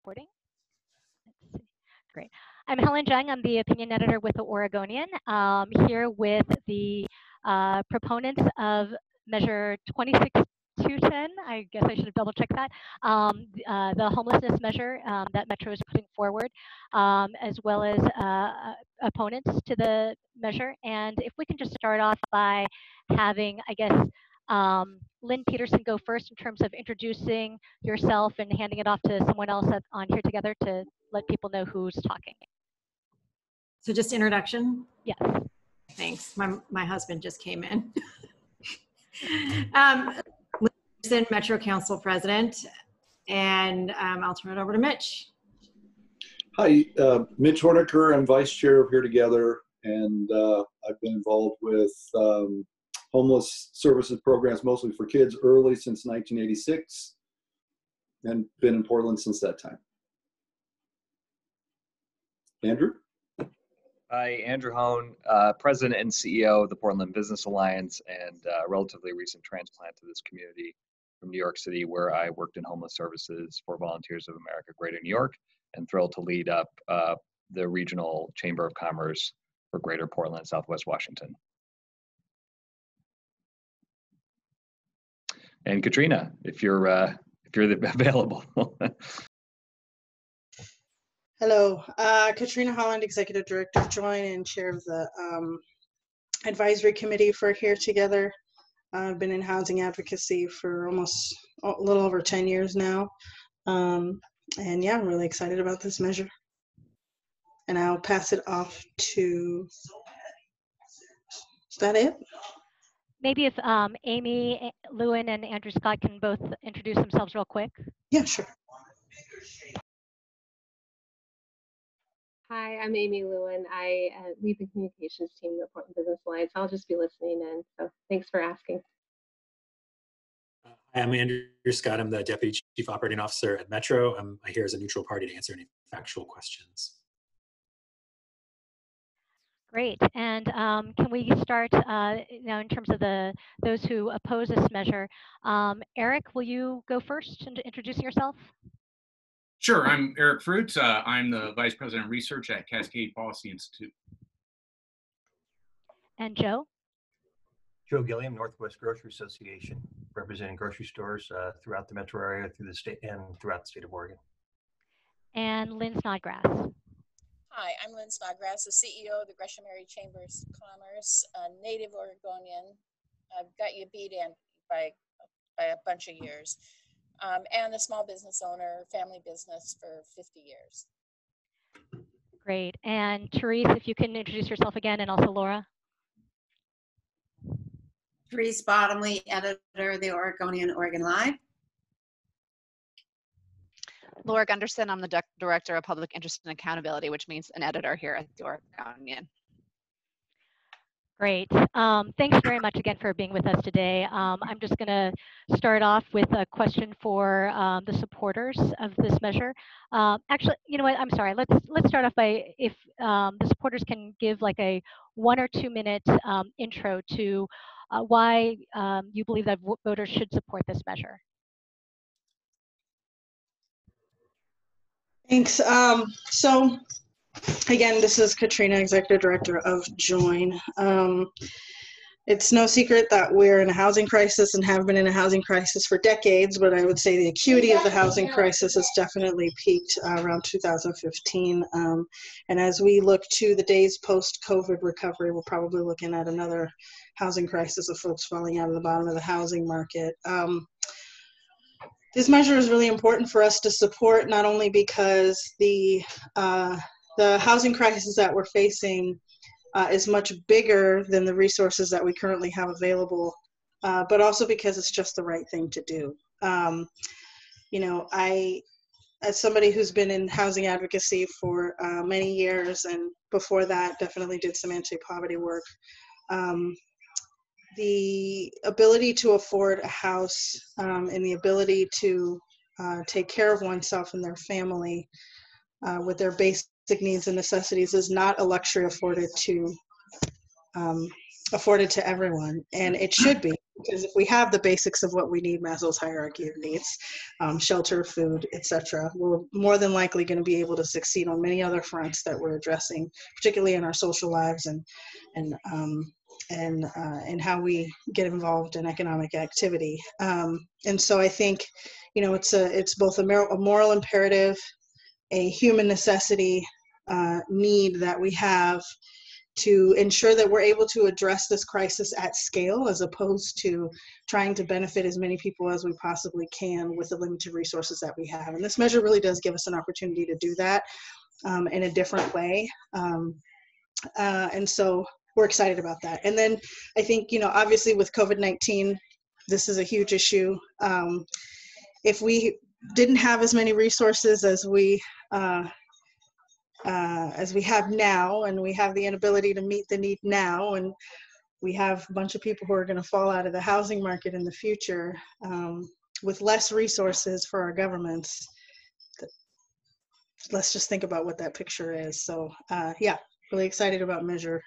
recording. Let's see. Great. I'm Helen Jung. I'm the opinion editor with the Oregonian, here with the proponents of Measure 26210. I guess I should have double checked that. The homelessness measure that Metro is putting forward, as well as opponents to the measure. And if we can just start off by having, I guess, Lynn Peterson go first in terms of introducing yourself and handing it off to someone else on here together to let people know who's talking. So just introduction? Yes. Thanks. My husband just came in. Lynn Peterson, Metro Council President, and I'll turn it over to Mitch. Hi, Mitch Hornecker. I'm Vice Chair of Here Together, and I've been involved with homeless services programs, mostly for kids, early since 1986, and been in Portland since that time. Andrew? Hi, Andrew Hoan, President and CEO of the Portland Business Alliance, and a relatively recent transplant to this community from New York City, where I worked in homeless services for Volunteers of America, Greater New York, and thrilled to lead up the Regional Chamber of Commerce for Greater Portland, Southwest Washington. And Katrina, if you're available. Hello, Katrina Holland, Executive Director of Join and Chair of the Advisory Committee for Here Together. I've been in housing advocacy for almost a little over 10 years now. And yeah, I'm really excited about this measure. And I'll pass it off to, is that it? Maybe if Amy Lewin and Andrew Scott can both introduce themselves real quick. Yeah, sure. Hi, I'm Amy Lewin. I lead the communications team of the Portland Business Alliance. I'll just be listening in, so thanks for asking. Hi, I'm Andrew Scott. I'm the Deputy Chief Operating Officer at Metro. I'm here as a neutral party to answer any factual questions. Great. And can we start now in terms of those who oppose this measure? Eric, will you go first and introduce yourself? Sure, I'm Eric Fruits. I'm the Vice President of Research at Cascade Policy Institute. And Joe? Joe Gilliam, Northwest Grocery Association, representing grocery stores throughout the metro area, through the state and throughout the state of Oregon. And Lynn Snodgrass. Hi, I'm Lynn Snodgrass, the CEO of the Gresham Area Chambers of Commerce, a native Oregonian. I've got you beat in by a bunch of years. And a small business owner, family business for 50 years. Great. And Therese, if you can introduce yourself again, and also Laura. Therese Bottomley, editor of the Oregonian, OregonLive. Laura Gunderson, I'm the Director of Public Interest and Accountability, which means an editor here at the Oregonian. Great. Thanks very much again for being with us today. I'm just going to start off with a question for the supporters of this measure. Actually, you know what? I'm sorry. Let's start off by if the supporters can give like a 1 or 2 minute intro to why you believe that voters should support this measure. Thanks. So again, this is Katrina, Executive Director of Join. It's no secret that we're in a housing crisis and have been in a housing crisis for decades, but I would say the acuity of the housing crisis has definitely peaked around 2015. And as we look to the days post-COVID recovery, we're probably looking at another housing crisis of folks falling out of the bottom of the housing market. This measure is really important for us to support, not only because the housing crisis that we're facing is much bigger than the resources that we currently have available, but also because it's just the right thing to do. You know, as somebody who's been in housing advocacy for many years, and before that definitely did some anti-poverty work, the ability to afford a house and the ability to take care of oneself and their family with their basic needs and necessities is not a luxury afforded to everyone, and it should be. Because if we have the basics of what we need, Maslow's hierarchy of needs, shelter, food, etc., we're more than likely going to be able to succeed on many other fronts that we're addressing, particularly in our social lives and how we get involved in economic activity. And so I think, it's both a moral imperative, a human necessity, need that we have to ensure that we're able to address this crisis at scale, as opposed to trying to benefit as many people as we possibly can with the limited resources that we have. And this measure really does give us an opportunity to do that in a different way. And so we're excited about that. And then I think, obviously with COVID-19, this is a huge issue. If we didn't have as many resources as we have now, and we have the inability to meet the need now, and we have a bunch of people who are going to fall out of the housing market in the future, with less resources for our governments, let's just think about what that picture is. So yeah, really excited about Measure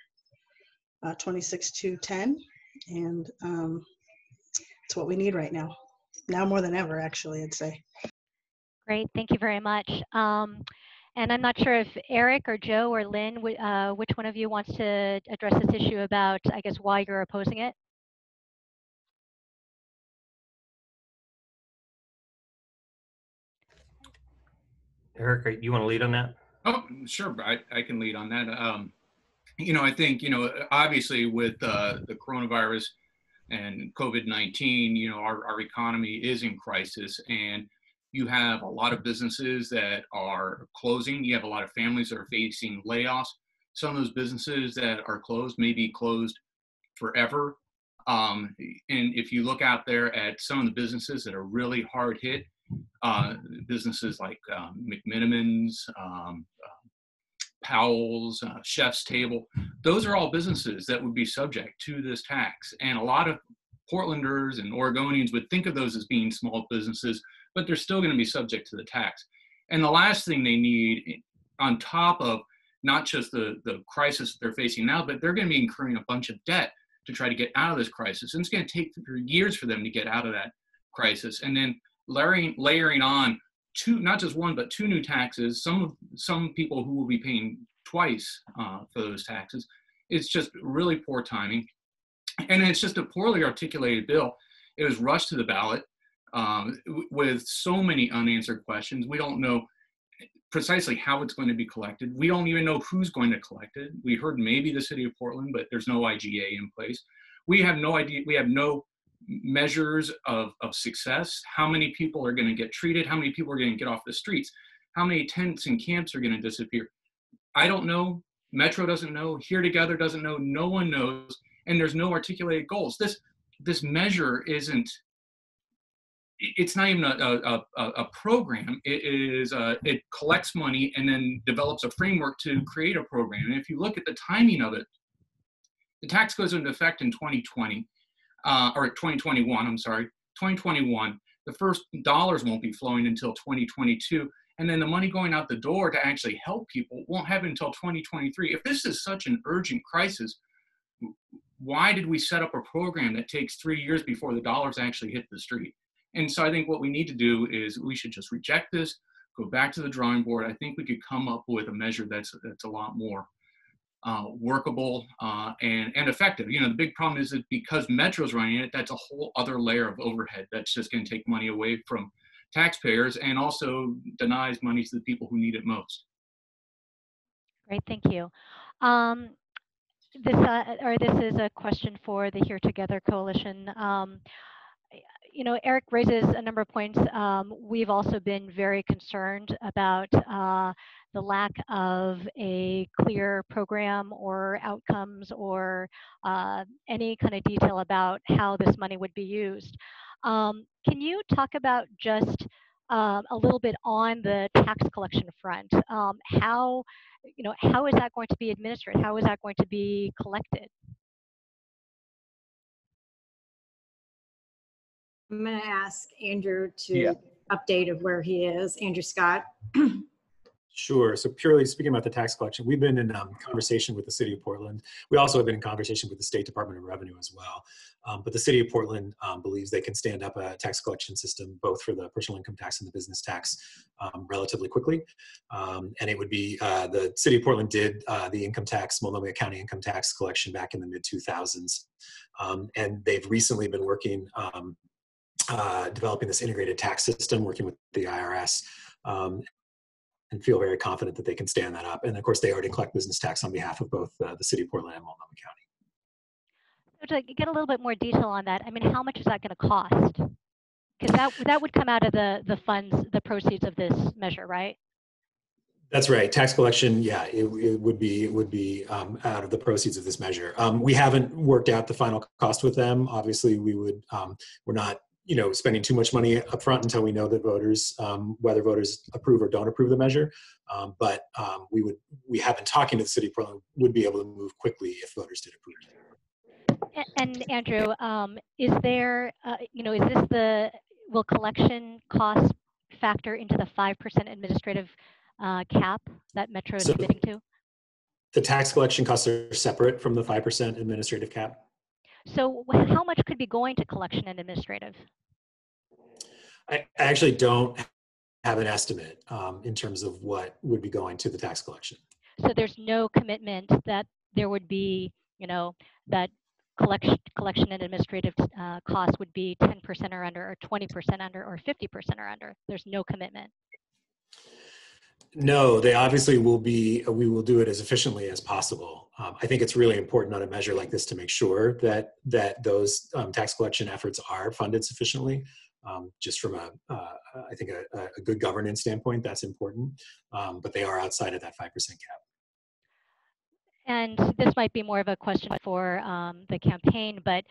26210, and it's what we need right now more than ever, actually, I'd say. Great, thank you very much. And I'm not sure if Eric or Joe or Lynn, which one of you wants to address this issue about, I guess, why you're opposing it? Eric, you want to lead on that? Oh, sure. I can lead on that. I think, obviously with the coronavirus and COVID-19, our economy is in crisis, and you have a lot of businesses that are closing. You have a lot of families that are facing layoffs. Some of those businesses that are closed may be closed forever. And if you look out there at some of the businesses that are really hard hit, businesses like McMinimans, Powell's, Chef's Table, those are all businesses that would be subject to this tax. And a lot of Portlanders and Oregonians would think of those as being small businesses, but they're still going to be subject to the tax. And the last thing they need, on top of not just the crisis they're facing now, but they're going to be incurring a bunch of debt to try to get out of this crisis. And it's going to take years for them to get out of that crisis. And then layering on not just one, but two new taxes, some people who will be paying twice for those taxes. It's just really poor timing. And it's just a poorly articulated bill. It was rushed to the ballot with so many unanswered questions. We don't know precisely how it's going to be collected. We don't even know who's going to collect it. We heard maybe the city of Portland, but there's no IGA in place. We have no idea. We have no measures of success. How many people are going to get treated? How many people are going to get off the streets? How many tents and camps are going to disappear? I don't know. Metro doesn't know. Here Together doesn't know. No one knows. And there's no articulated goals. This measure isn't. It's not even a program. It collects money and then develops a framework to create a program. And if you look at the timing of it, the tax goes into effect in 2020. Or 2021, I'm sorry, 2021, the first dollars won't be flowing until 2022. And then the money going out the door to actually help people won't happen until 2023. If this is such an urgent crisis, why did we set up a program that takes 3 years before the dollars actually hit the street? And so I think what we need to do is we should just reject this, go back to the drawing board. I think we could come up with a measure that's a lot more workable and effective. The big problem is that because Metro's running it, that's a whole other layer of overhead that's just going to take money away from taxpayers and also denies money to the people who need it most. Great, thank you. This is a question for the Here Together Coalition. Eric raises a number of points. We've also been very concerned about the lack of a clear program or outcomes or any kind of detail about how this money would be used. Can you talk about just a little bit on the tax collection front? How is that going to be administered? How is that going to be collected? I'm going to ask Andrew to update of where he is. Andrew Scott. Sure. So purely speaking about the tax collection, we've been in conversation with the City of Portland. We also have been in conversation with the State Department of Revenue as well. But the City of Portland believes they can stand up a tax collection system, both for the personal income tax and the business tax, relatively quickly. And it would be, the City of Portland did the income tax, Multnomah County income tax collection back in the mid-2000s. And they've recently been working, developing this integrated tax system, working with the IRS. And feel very confident that they can stand that up. And of course, they already collect business tax on behalf of both the City of Portland and Multnomah County. So to get a little bit more detail on that, I mean, how much is that going to cost? Because that would come out of the funds, the proceeds of this measure, right? That's right. Tax collection, yeah, it would be out of the proceeds of this measure. We haven't worked out the final cost with them. Obviously, we're not spending too much money up front until we know that voters, whether voters approve or don't approve the measure. But we have been talking to the City of Portland, would be able to move quickly if voters did approve. And Andrew, is there, will collection costs factor into the 5% administrative cap that Metro is committing to? The tax collection costs are separate from the 5% administrative cap. So how much could be going to collection and administrative? I actually don't have an estimate in terms of what would be going to the tax collection. So there's no commitment that there would be, that collection and administrative costs would be 10% or under, or 20% under, or 50% or under. There's no commitment. No, they obviously will be, we will do it as efficiently as possible. I think it's really important on a measure like this to make sure that those tax collection efforts are funded sufficiently. Just from I think a good governance standpoint, that's important, but they are outside of that 5% cap. And this might be more of a question for the campaign, but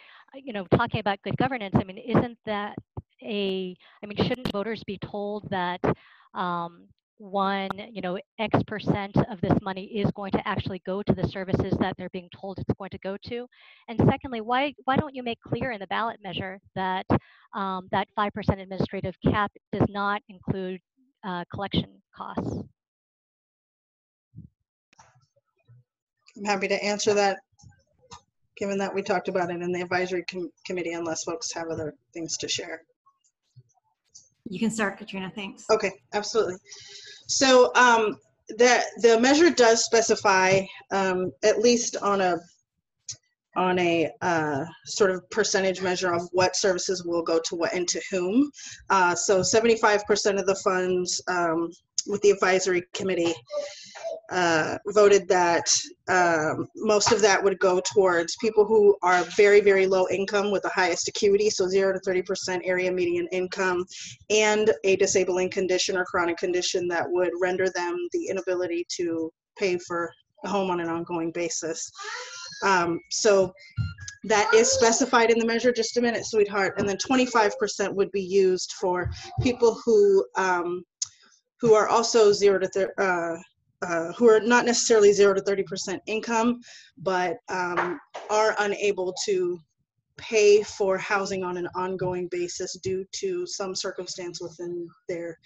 talking about good governance, I mean, isn't that shouldn't voters be told that X percent of this money is going to actually go to the services that they're being told it's going to go to? And secondly, why don't you make clear in the ballot measure that that 5% administrative cap does not include collection costs? I'm happy to answer that, given that we talked about it in the advisory committee, unless folks have other things to share. You can start, Katrina, thanks. Okay, absolutely. So the measure does specify, at least on a sort of percentage measure of what services will go to what and to whom. So 75% of the funds with the advisory committee voted that most of that would go towards people who are very, very low income with the highest acuity, so 0 to 30% area median income, and a disabling condition or chronic condition that would render them the inability to pay for a home on an ongoing basis. So that is specified in the measure. Just a minute, sweetheart. And then 25% would be used for people who are also who are not necessarily 0 to 30% income, but are unable to pay for housing on an ongoing basis due to some circumstance within their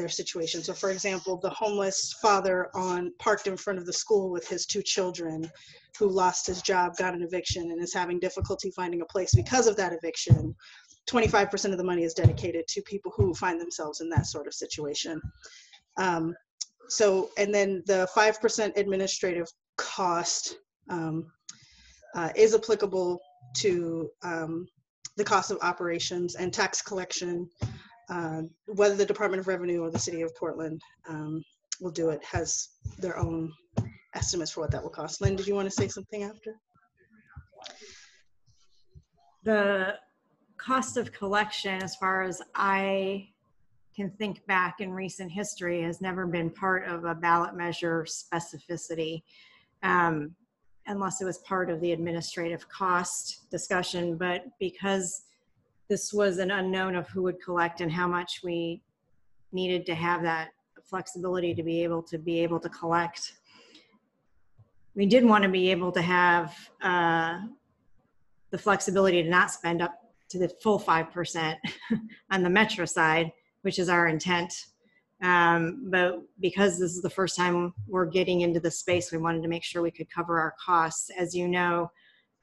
situation. So for example, the homeless father parked in front of the school with his 2 children who lost his job, got an eviction, and is having difficulty finding a place because of that eviction. 25% of the money is dedicated to people who find themselves in that sort of situation. And then the 5% administrative cost is applicable to the cost of operations and tax collection. Whether the Department of Revenue or the City of Portland will do it, has their own estimates for what that will cost. Lynn, did you want to say something after? The cost of collection, as far as I can think back in recent history, has never been part of a ballot measure specificity, unless it was part of the administrative cost discussion. But because this was an unknown of who would collect and how much we needed to have that flexibility to be able to collect, we did want to be able to have the flexibility to not spend up to the full 5% on the Metro side, which is our intent. But because this is the first time we're getting into the space, we wanted to make sure we could cover our costs. As you know,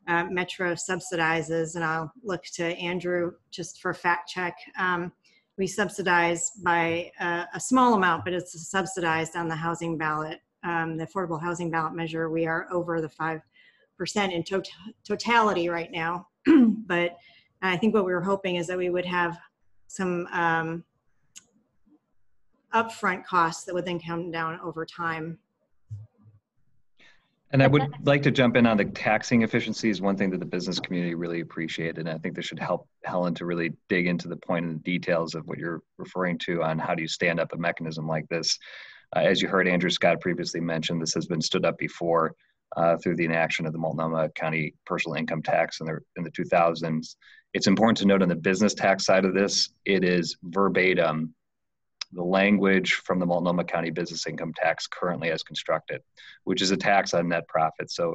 Metro subsidizes, and I'll look to Andrew just for fact check. We subsidize by a small amount, but it's subsidized on the housing ballot, the affordable housing ballot measure. We are over the 5% in totality right now. But I think what we were hoping is that we would have some upfront costs that would then come down over time. And I would like to jump in on the taxing efficiencies, one thing that the business community really appreciated. And I think this should help Helen to really dig into the point and the details of what you're referring to on how do you stand up a mechanism like this. As you heard Andrew Scott previously mention, this has been stood up before through the inaction of the Multnomah County personal income tax in the 2000s. It's important to note on the business tax side of this, it is verbatim the language from the Multnomah County business income tax currently as constructed, which is a tax on net profit. So,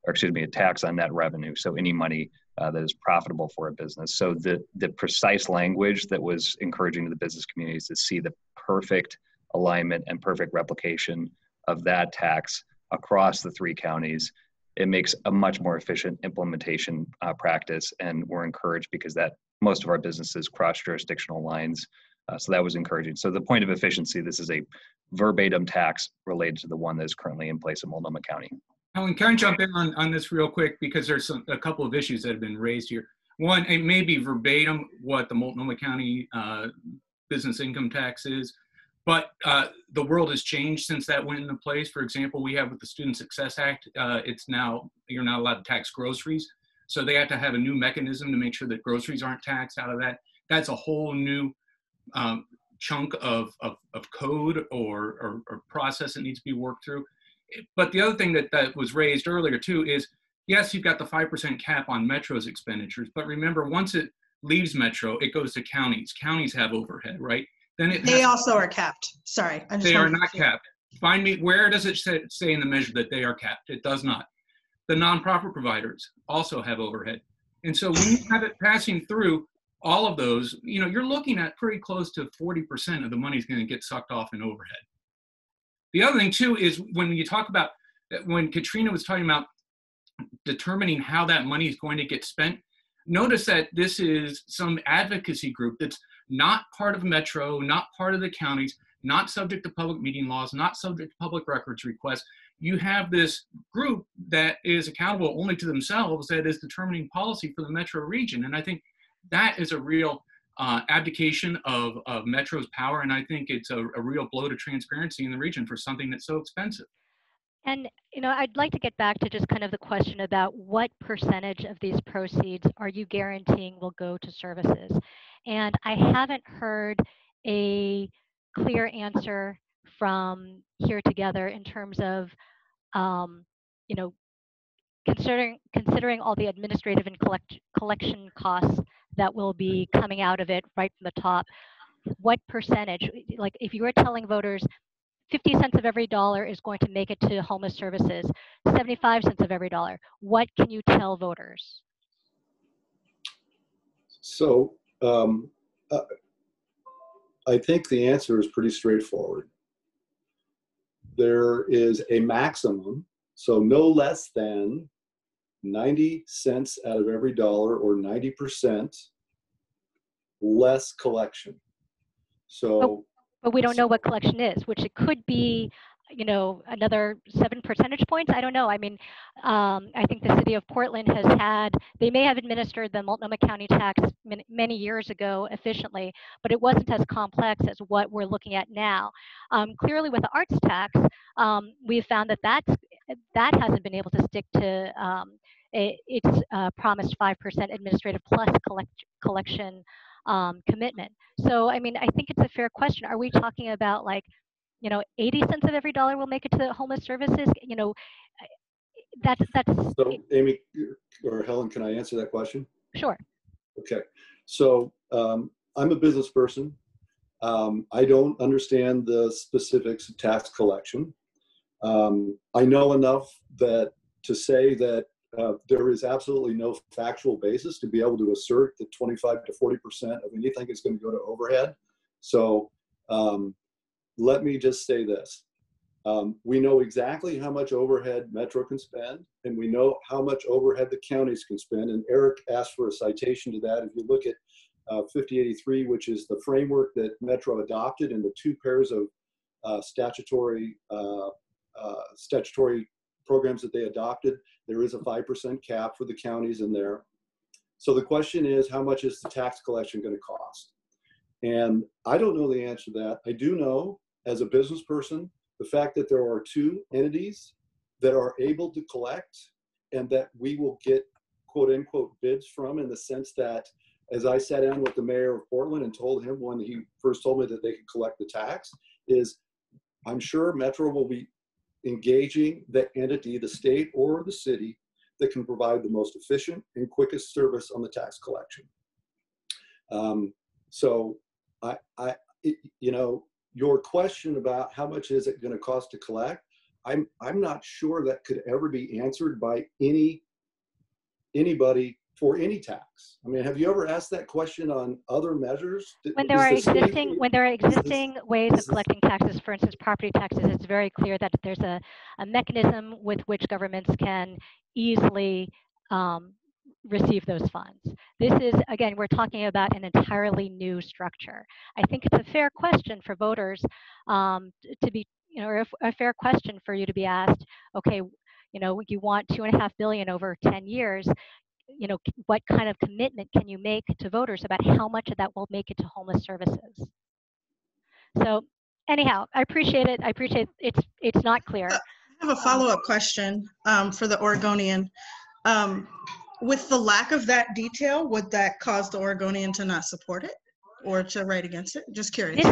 or excuse me, a tax on net revenue. So any money that is profitable for a business. So the precise language that was encouraging to the business community is to see the perfect alignment and perfect replication of that tax across the 3 counties. It makes a much more efficient implementation practice, and we're encouraged because that most of our businesses cross jurisdictional lines. So that was encouraging. So the point of efficiency, this is a verbatim tax related to the one that is currently in place in Multnomah County. Helen, can I jump in on this real quick, because there's a couple of issues that have been raised here. One, it may be verbatim what the Multnomah County business income tax is, but the world has changed since that went into place. For example, we have with the Student Success Act, it's now, you're not allowed to tax groceries. So they have to have a new mechanism to make sure that groceries aren't taxed out of that. That's a whole new chunk of code or process that needs to be worked through. But the other thing that was raised earlier too is, yes, you've got the 5% cap on Metro's expenditures, but remember, once it leaves Metro, it goes to counties. Counties have overhead, right? Then they also are capped. Sorry, they are not capped. Find me, where does it say in the measure that they are capped? It does not. The nonprofit providers also have overhead. And so when you have it passing through all of those, you know, you're looking at pretty close to 40% of the money is going to get sucked off in overhead. The other thing too is when you talk about, when Katrina was talking about determining how that money is going to get spent, notice that this is some advocacy group that's not part of Metro, not part of the counties, not subject to public meeting laws, not subject to public records requests. You have this group that is accountable only to themselves, that is determining policy for the Metro region. And I think that is a real abdication of Metro's power, and I think it's a real blow to transparency in the region for something that's so expensive. And, you know, I'd like to get back to just kind of the question about what percentage of these proceeds are you guaranteeing will go to services? And I haven't heard a clear answer from Here Together in terms of, you know, considering all the administrative and collection costs that will be coming out of it right from the top, what percentage, like if you were telling voters 50 cents of every dollar is going to make it to homeless services, 75 cents of every dollar, what can you tell voters? So I think the answer is pretty straightforward. There is a maximum, so no less than 90 cents out of every dollar, or 90% less collection. So, but we don't know what collection is, which it could be, you know, another 7 percentage points. I don't know. I mean, I think the city of Portland has had, they may have administered the Multnomah County tax many years ago efficiently, but it wasn't as complex as what we're looking at now. Clearly with the arts tax, we've found that that hasn't been able to stick to its promised 5% administrative plus collection commitment. So, I mean, I think it's a fair question. Are we talking about, like, you know, 80 cents of every dollar will make it to homeless services? You know, that's. So, Amy or Helen, can I answer that question? Sure. Okay. So, I'm a business person. I don't understand the specifics of tax collection. I know enough to say that there is absolutely no factual basis to be able to assert that 25 to 40% of anything is going to go to overhead. So let me just say this. We know exactly how much overhead Metro can spend, and we know how much overhead the counties can spend. And Eric asked for a citation to that. If you look at 5083, which is the framework that Metro adopted, and the two pairs of statutory programs that they adopted, there is a 5% cap for the counties in there. So the question is, how much is the tax collection going to cost? And I don't know the answer to that. I do know, as a business person, the fact that there are two entities that are able to collect and that we will get quote unquote bids from, in the sense that, as I sat down with the mayor of Portland and told him when he first told me that they could collect the tax, is I'm sure Metro will be engaging the entity, the state or the city, that can provide the most efficient and quickest service on the tax collection. So you know, your question about how much is it going to cost to collect, I'm not sure that could ever be answered by anybody for any tax. I mean, have you ever asked that question on other measures? When there are existing ways of collecting taxes, for instance, property taxes, it's very clear that there's a mechanism with which governments can easily receive those funds. This is, again, we're talking about an entirely new structure. I think it's a fair question for voters to be, you know, or a fair question for you to be asked, okay, you know, you want $2.5 billion over 10 years, you know, what kind of commitment can you make to voters about how much of that will make it to homeless services? So anyhow, I appreciate it. I appreciate it's not clear. I have a follow-up question for the Oregonian. With the lack of that detail, would that cause the Oregonian to not support it or to write against it? Just curious.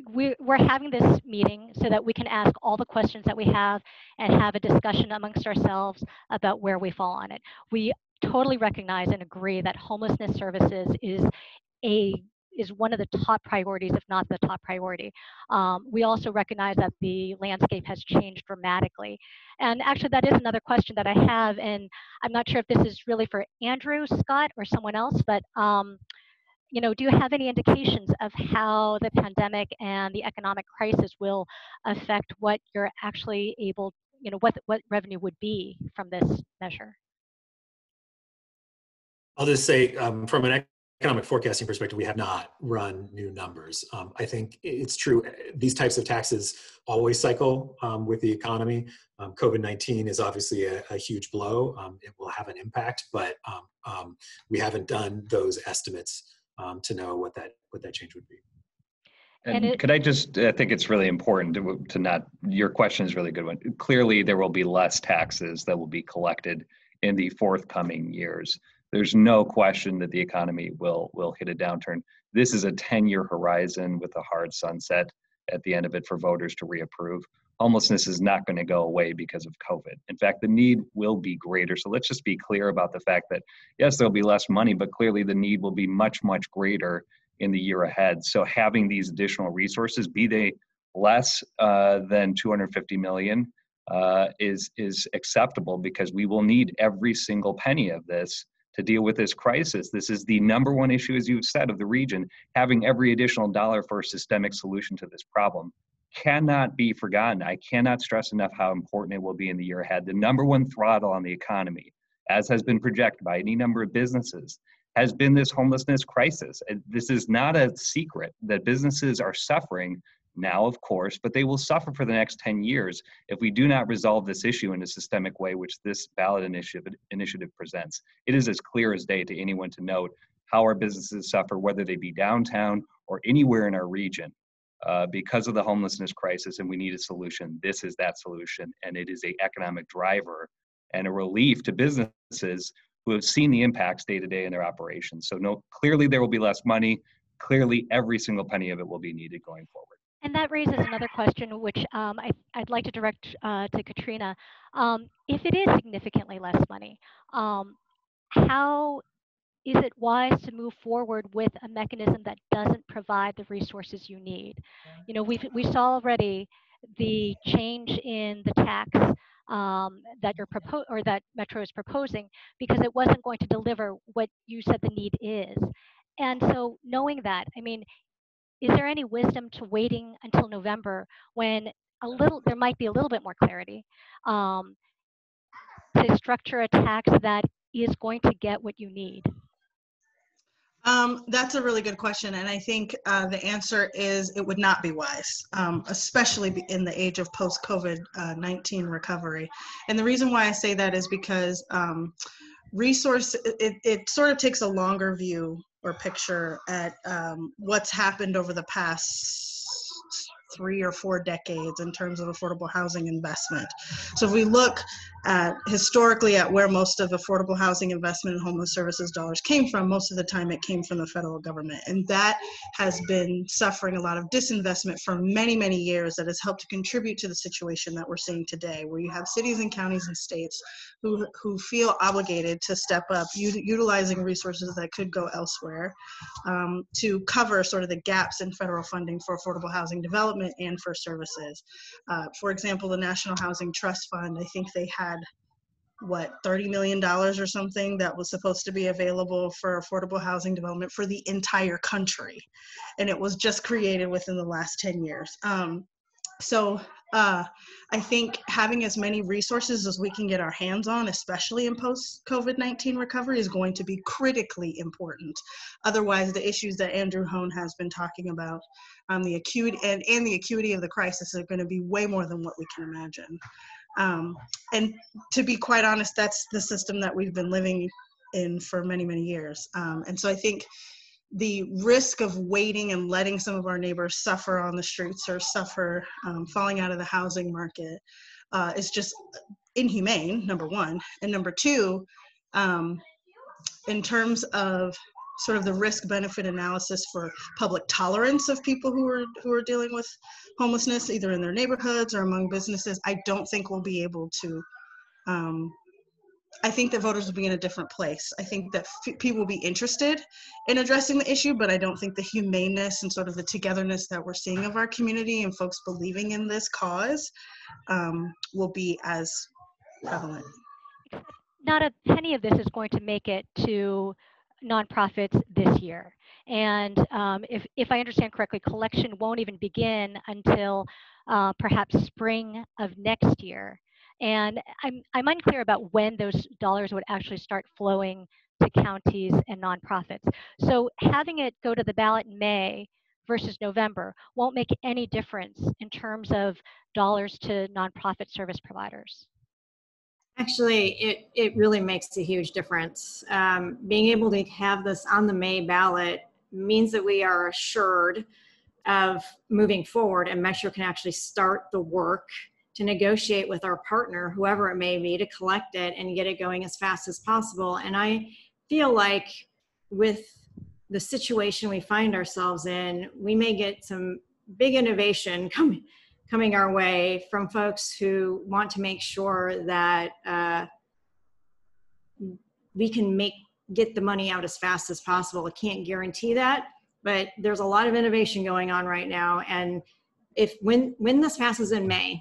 We're having this meeting so that we can ask all the questions that we have and have a discussion amongst ourselves about where we fall on it. We totally recognize and agree that homelessness services is one of the top priorities, if not the top priority. We also recognize that the landscape has changed dramatically. And actually, that is another question that I have, and I'm not sure if this is really for Andrew, Scott, or someone else, but you know, do you have any indications of how the pandemic and the economic crisis will affect what you're actually able, you know, what revenue would be from this measure? I'll just say, from an economic forecasting perspective, we have not run new numbers. I think it's true, these types of taxes always cycle with the economy. COVID-19 is obviously a huge blow. It will have an impact, but we haven't done those estimates to know what that change would be. And could I just, I think it's really important to not, your question is a really good one. Clearly, there will be less taxes that will be collected in the forthcoming years. There's no question that the economy will hit a downturn. This is a 10-year horizon with a hard sunset at the end of it for voters to reapprove. Homelessness is not going to go away because of COVID. In fact, the need will be greater. So let's just be clear about the fact that, yes, there'll be less money, but clearly the need will be much, much greater in the year ahead. So having these additional resources, be they less than $250 million, is acceptable, because we will need every single penny of this to deal with this crisis. This is the number one issue, as you've said, of the region. Having every additional dollar for a systemic solution to this problem cannot be forgotten. I cannot stress enough how important it will be in the year ahead. The number one throttle on the economy, as has been projected by any number of businesses, has been this homelessness crisis. This is not a secret that businesses are suffering now, of course, but they will suffer for the next 10 years if we do not resolve this issue in a systemic way, which this ballot initiative presents. It is as clear as day to anyone to note how our businesses suffer, whether they be downtown or anywhere in our region, because of the homelessness crisis, and we need a solution. This is that solution, and it is an economic driver and a relief to businesses who have seen the impacts day to day in their operations. So no, clearly there will be less money. Clearly every single penny of it will be needed going forward. And that raises another question, which I'd like to direct to Katrina. If it is significantly less money, how is it wise to move forward with a mechanism that doesn't provide the resources you need? You know, we saw already the change in the tax that Metro is proposing, because it wasn't going to deliver what you said the need is. And so knowing that, I mean, is there any wisdom to waiting until November when there might be a little bit more clarity to structure a tax that is going to get what you need? That's a really good question, and I think the answer is it would not be wise, especially in the age of post-COVID-19 recovery. And the reason why I say that is because it sort of takes a longer view or picture at what's happened over the past 3 or 4 decades in terms of affordable housing investment. So if we look historically at where most of affordable housing investment and homeless services dollars came from, most of the time it came from the federal government. And that has been suffering a lot of disinvestment for many, many years that has helped to contribute to the situation that we're seeing today, where you have cities and counties and states who feel obligated to step up, utilizing resources that could go elsewhere to cover sort of the gaps in federal funding for affordable housing development and for services. For example, the National Housing Trust Fund, I think they had $30 million or something that was supposed to be available for affordable housing development for the entire country. And it was just created within the last 10 years. So I think having as many resources as we can get our hands on, especially in post-COVID-19 recovery, is going to be critically important. Otherwise, the issues that Andrew Hoan has been talking about, the acuity and the acuity of the crisis are going to be way more than what we can imagine. And to be quite honest, that's the system that we've been living in for many, many years. And so I think the risk of waiting and letting some of our neighbors suffer on the streets or suffer falling out of the housing market is just inhumane, number one. And number two, in terms of sort of the risk-benefit analysis for public tolerance of people who are dealing with homelessness, either in their neighborhoods or among businesses, I don't think we'll be able to. I think that voters will be in a different place. I think that people will be interested in addressing the issue, but I don't think the humaneness and sort of the togetherness that we're seeing of our community and folks believing in this cause will be as prevalent. Not a penny of this is going to make it to nonprofits this year. And if I understand correctly, collection won't even begin until perhaps spring of next year. And I'm unclear about when those dollars would actually start flowing to counties and nonprofits. So having it go to the ballot in May versus November won't make any difference in terms of dollars to nonprofit service providers. Actually, it really makes a huge difference. Being able to have this on the May ballot means that we are assured of moving forward, and Metro can actually start the work to negotiate with our partner, whoever it may be, to collect it and get it going as fast as possible. And I feel like with the situation we find ourselves in, we may get some big innovation coming our way from folks who want to make sure that we can get the money out as fast as possible. I can't guarantee that, but there's a lot of innovation going on right now. And when this passes in May,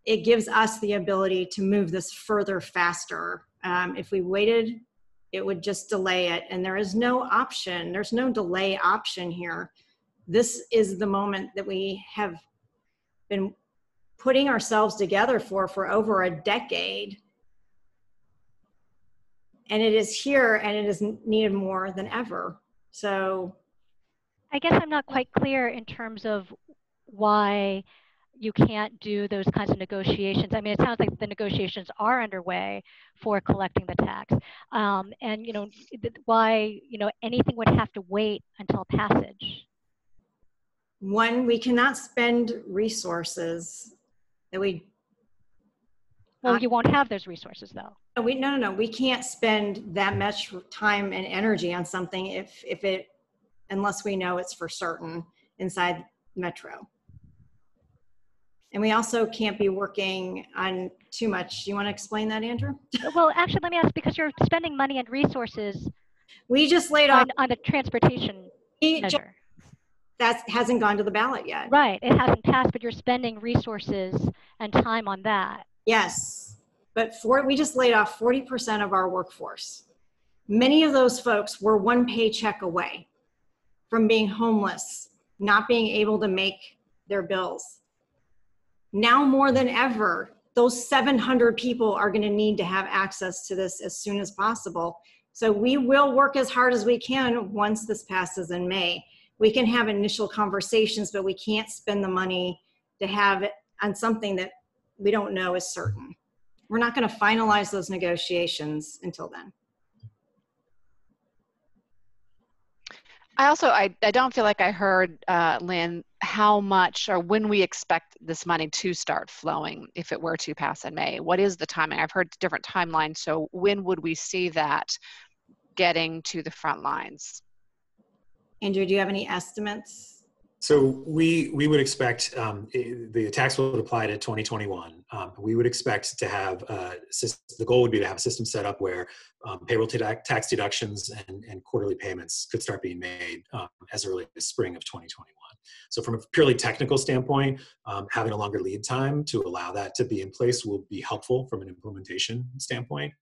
it gives us the ability to move this further faster. If we waited, it would just delay it. And there is no option. There's no delay option here. This is the moment that we have been putting ourselves together for over a decade. And it is here, and it is needed more than ever. So I guess I'm not quite clear in terms of why you can't do those kinds of negotiations. I mean, it sounds like the negotiations are underway for collecting the tax. And, why, anything would have to wait until passage. One, we cannot spend resources that we... Well, you won't have those resources, though. No. We can't spend that much time and energy on something unless we know it's for certain inside Metro. And we also can't be working on too much. You want to explain that, Andrew? Well, actually, let me ask, because you're spending money and resources. We just laid off on the transportation measure. That hasn't gone to the ballot yet. Right, it hasn't passed, but you're spending resources and time on that. Yes, but we just laid off 40% of our workforce. Many of those folks were one paycheck away. from being homeless, not being able to make their bills. Now more than ever, those 700 people are going to need to have access to this as soon as possible. So we will work as hard as we can once this passes in May. We can have initial conversations, but we can't spend the money to have it on something that we don't know is certain. We're not going to finalize those negotiations until then. I don't feel like I heard, Lynn, how much or when we expect this money to start flowing if it were to pass in May. What is the timing? I've heard different timelines. So when would we see that getting to the front lines? Andrew, do you have any estimates? So we would expect the tax will apply to 2021. We would expect to have the goal would be to have a system set up where payroll tax deductions and quarterly payments could start being made as early as spring of 2021. So from a purely technical standpoint, having a longer lead time to allow that to be in place will be helpful from an implementation standpoint.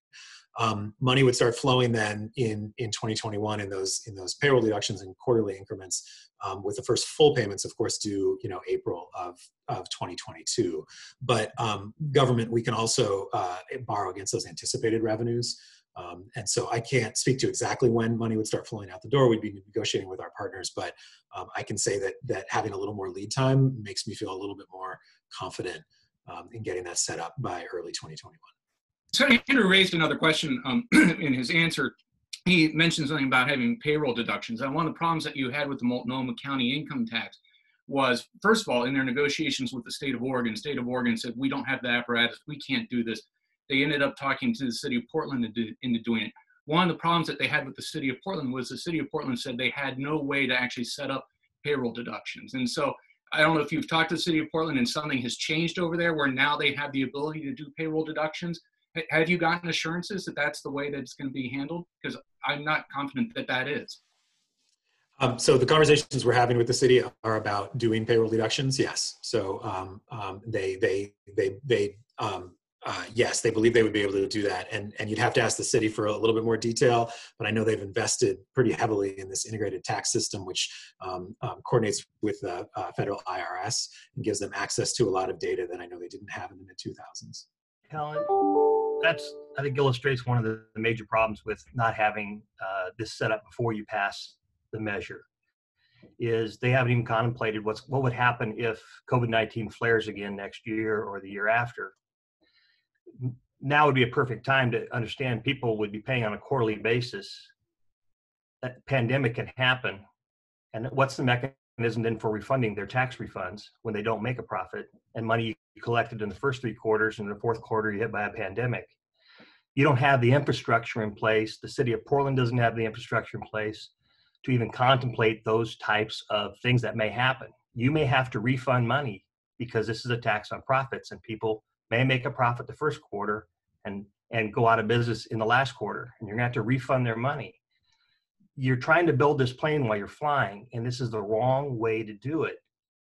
Money would start flowing then in 2021 in those payroll deductions and quarterly increments, with the first full payments, of course, due April of 2022. But government, we can also borrow against those anticipated revenues. And so I can't speak to exactly when money would start flowing out the door. We'd be negotiating with our partners, but I can say that having a little more lead time makes me feel a little bit more confident in getting that set up by early 2021. So Andrew raised another question in his answer. He mentioned something about having payroll deductions. And one of the problems that you had with the Multnomah County income tax was, first of all, in their negotiations with the state of Oregon said, we don't have the apparatus, we can't do this. They ended up talking to the city of Portland into doing it. One of the problems that they had with the city of Portland was the city of Portland said they had no way to actually set up payroll deductions. And so I don't know if you've talked to the city of Portland and something has changed over there where now they have the ability to do payroll deductions. Have you gotten assurances that that's the way that it's going to be handled? Because I'm not confident that that is. So the conversations we're having with the city are about doing payroll deductions. Yes. So yes, they believe they would be able to do that. And you'd have to ask the city for a little bit more detail, but I know they've invested pretty heavily in this integrated tax system, which coordinates with the federal IRS and gives them access to a lot of data that I know they didn't have in the mid-2000s. Helen, that's, I think, illustrates one of the major problems with not having this set up before you pass the measure, is they haven't even contemplated what would happen if COVID-19 flares again next year or the year after. Now would be a perfect time to understand people would be paying on a quarterly basis. That pandemic can happen. And what's the mechanism then for refunding their tax refunds when they don't make a profit and money you collected in the first 3 quarters and the 4th quarter you hit by a pandemic? You don't have the infrastructure in place. The city of Portland doesn't have the infrastructure in place to even contemplate those types of things that may happen. You may have to refund money because this is a tax on profits and people may make a profit the first quarter and go out of business in the last quarter, and you're gonna have to refund their money. You're trying to build this plane while you're flying, and this is the wrong way to do it.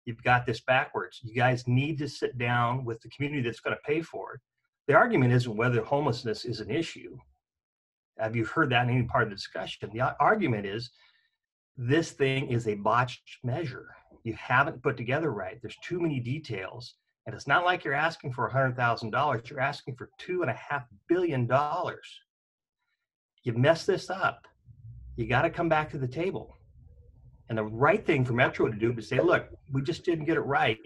You've got this backwards. You guys need to sit down with the community that's gonna pay for it. The argument isn't whether homelessness is an issue. Have you heard that in any part of the discussion? The argument is this thing is a botched measure. You haven't put together right. There's too many details. And it's not like you're asking for $100,000. You're asking for $2.5 billion. You mess this up, you got to come back to the table. And the right thing for Metro to do is say, look, we just didn't get it right.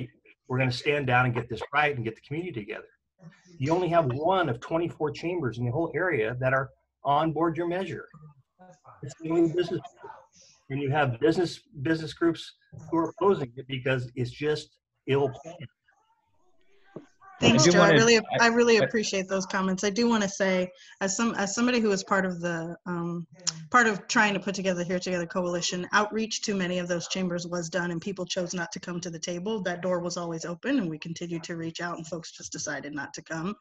We're going to stand down and get this right and get the community together. You only have one of 24 chambers in the whole area that are on board your measure. It's doing business. And you have business groups who are opposing it because it's just ill planned. Thanks, Joe. I really appreciate those comments. I do want to say, as somebody who was part of the part of trying to put together Here Together Coalition, outreach to many of those chambers was done, and people chose not to come to the table. That door was always open, and we continued to reach out, and folks just decided not to come.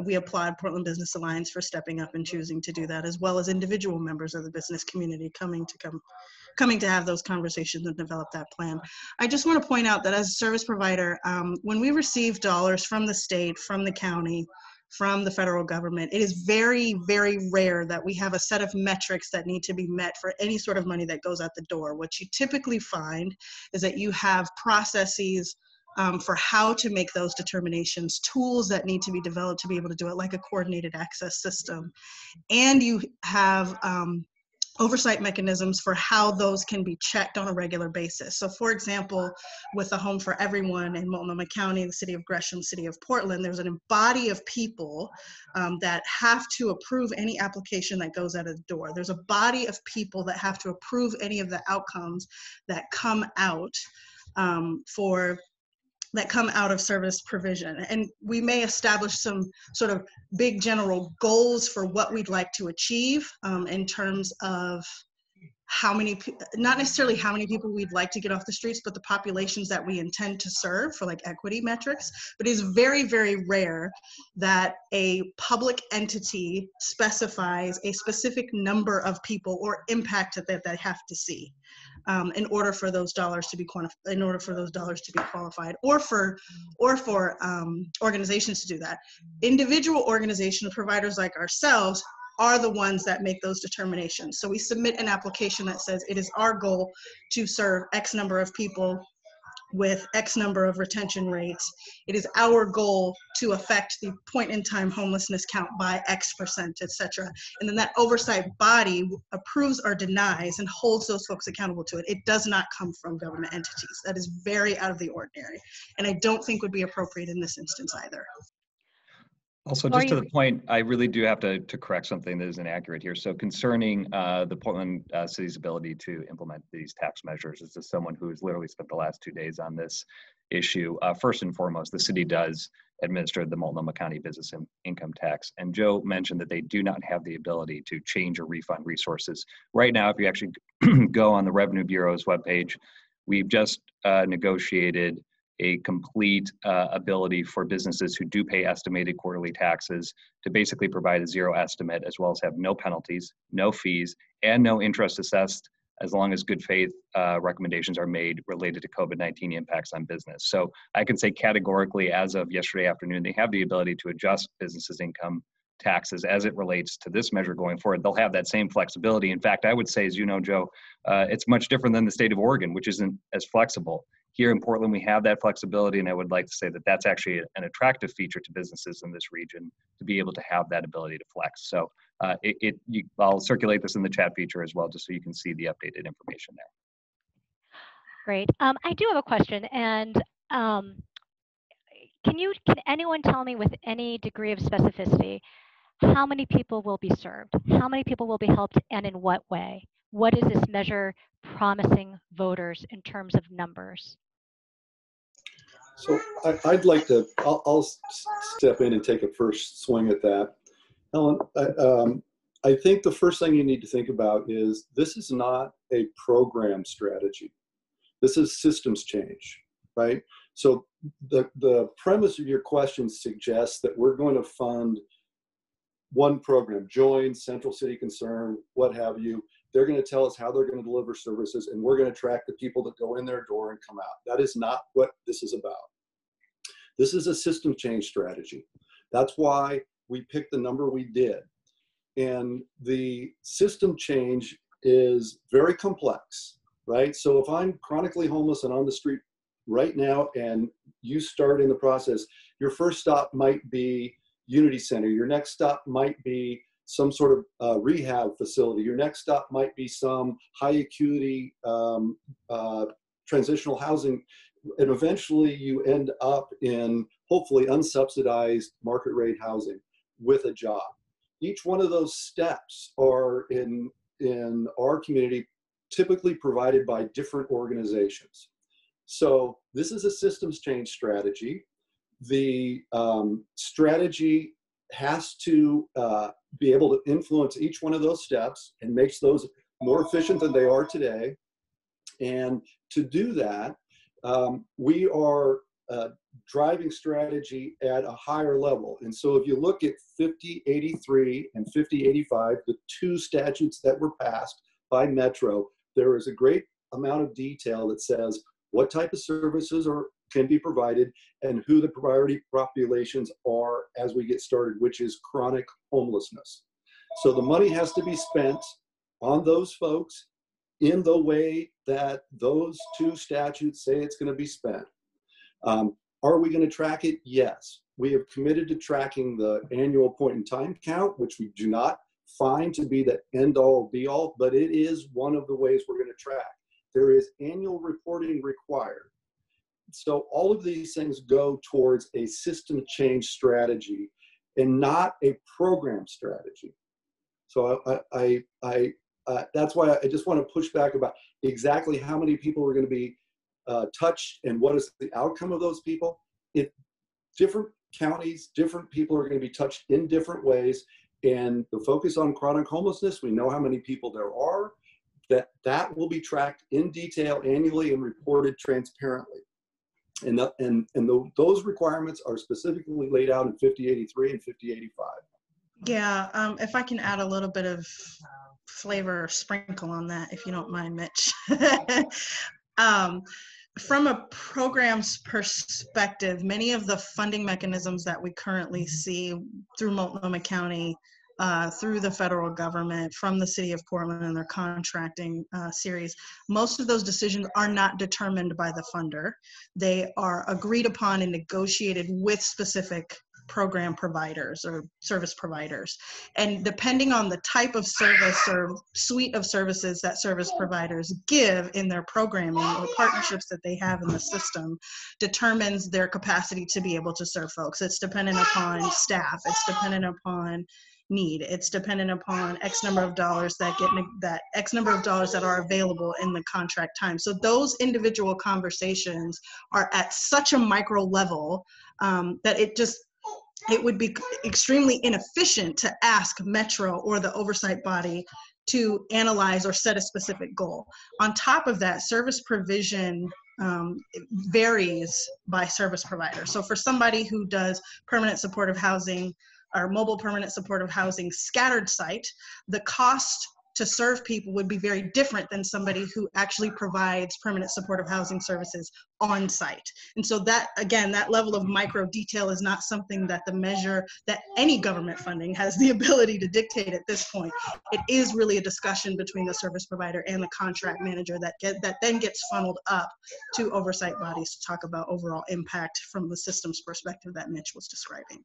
We applaud Portland Business Alliance for stepping up and choosing to do that, as well as individual members of the business community coming to have those conversations and develop that plan. I just want to point out that as a service provider, when we receive dollars from the state, from the county, from the federal government. It is very, very rare that we have a set of metrics that need to be met for any sort of money that goes out the door. What you typically find is that you have processes for how to make those determinations, tools that need to be developed to be able to do it, like a coordinated access system. And you have oversight mechanisms for how those can be checked on a regular basis. So for example, with the Home for Everyone in Multnomah County, the city of Gresham, city of Portland, there's a body of people that have to approve any application that goes out of the door. There's a body of people that have to approve any of the outcomes that come out that come out of service provision. And we may establish some sort of big general goals for what we'd like to achieve in terms of how many, not necessarily how many people we'd like to get off the streets, but the populations that we intend to serve for like equity metrics. But it's very, very rare that a public entity specifies a specific number of people or impact that they have to see in order for those dollars to be quantified, in order for those dollars to be qualified, or for organizations to do that. Individual organization providers like ourselves are the ones that make those determinations. So we submit an application that says it is our goal to serve X number of people with X number of retention rates. It is our goal to affect the point in time homelessness count by X%, et cetera. And then that oversight body approves or denies and holds those folks accountable to it. It does not come from government entities. That is very out of the ordinary. And I don't think would be appropriate in this instance either. Also, just to the point, I really do have to correct something that is inaccurate here. So concerning the Portland City's ability to implement these tax measures, this is someone who has literally spent the last 2 days on this issue. First and foremost, the city does administer the Multnomah County business income tax. And Joe mentioned that they do not have the ability to change or refund resources. Right now, if you actually go on the Revenue Bureau's webpage, we've just negotiated a complete ability for businesses who do pay estimated quarterly taxes to basically provide a zero estimate, as well as have no penalties, no fees, and no interest assessed, as long as good faith recommendations are made related to COVID-19 impacts on business. So I can say categorically, as of yesterday afternoon, they have the ability to adjust businesses' income taxes as it relates to this measure going forward. They'll have that same flexibility. In fact, I would say, as you know, Joe, it's much different than the state of Oregon, which isn't as flexible. Here in Portland, we have that flexibility, and I would like to say that that's actually an attractive feature to businesses in this region to be able to have that ability to flex. So I'll circulate this in the chat feature as well, just so you can see the updated information there. Great. I do have a question, and can anyone tell me with any degree of specificity how many people will be served? How many people will be helped, and in what way? What is this measure promising voters in terms of numbers? So I'd like to, I'll step in and take a first swing at that. Helen, I think the first thing you need to think about is this is not a program strategy. This is systems change, right? So the premise of your question suggests that we're going to fund one program, Join, Central City Concern, what have you. They're going to tell us how they're going to deliver services, and we're going to track the people that go in their door and come out. That is not what this is about. This is a system change strategy. That's why we picked the number we did. And the system change is very complex, right? So if I'm chronically homeless and on the street right now, and you start in the process, your first stop might be Unity Center. Your next stop might be some sort of rehab facility. Your next stop might be some high acuity transitional housing. And eventually you end up in hopefully unsubsidized market rate housing with a job. Each one of those steps are in our community typically provided by different organizations. So this is a systems change strategy. The strategy has to be able to influence each one of those steps and makes those more efficient than they are today. And to do that, we are driving strategy at a higher level. And so if you look at 5083 and 5085, the two statutes that were passed by Metro, there is a great amount of detail that says what type of services are can be provided and who the priority populations are as we get started, which is chronic homelessness. So the money has to be spent on those folks in the way that those two statutes say it's going to be spent. Are we going to track it? Yes. We have committed to tracking the annual point in time count, which we do not find to be the end all be all, but it is one of the ways we're going to track. There is annual reporting required. So all of these things go towards a system change strategy and not a program strategy. So that's why I just want to push back about exactly how many people are going to be touched and what is the outcome of those people. Different counties, different people are going to be touched in different ways. And the focus on chronic homelessness, we know how many people there are, that will be tracked in detail annually and reported transparently. And those requirements are specifically laid out in 5083 and 5085. Yeah, if I can add a little bit of flavor or sprinkle on that, if you don't mind, Mitch. From a program's perspective, many of the funding mechanisms that we currently see through Multnomah County, through the federal government, from the city of Portland and their contracting series, most of those decisions are not determined by the funder. They are agreed upon and negotiated with specific program providers or service providers. And depending on the type of service or suite of services that service providers give in their programming or partnerships that they have in the system determines their capacity to be able to serve folks. It's dependent upon staff. It's dependent upon need. It's dependent upon X number of dollars that X number of dollars that are available in the contract time. So those individual conversations are at such a micro level that it would be extremely inefficient to ask Metro or the oversight body to analyze or set a specific goal. On top of that, service provision varies by service provider. So for somebody who does permanent supportive housing or mobile permanent supportive housing scattered site, the cost to serve people would be very different than somebody who actually provides permanent supportive housing services on site. And so that, again, that level of micro detail is not something that the measure that any government funding has the ability to dictate at this point. It is really a discussion between the service provider and the contract manager that then gets funneled up to oversight bodies to talk about overall impact from the systems perspective that Mitch was describing.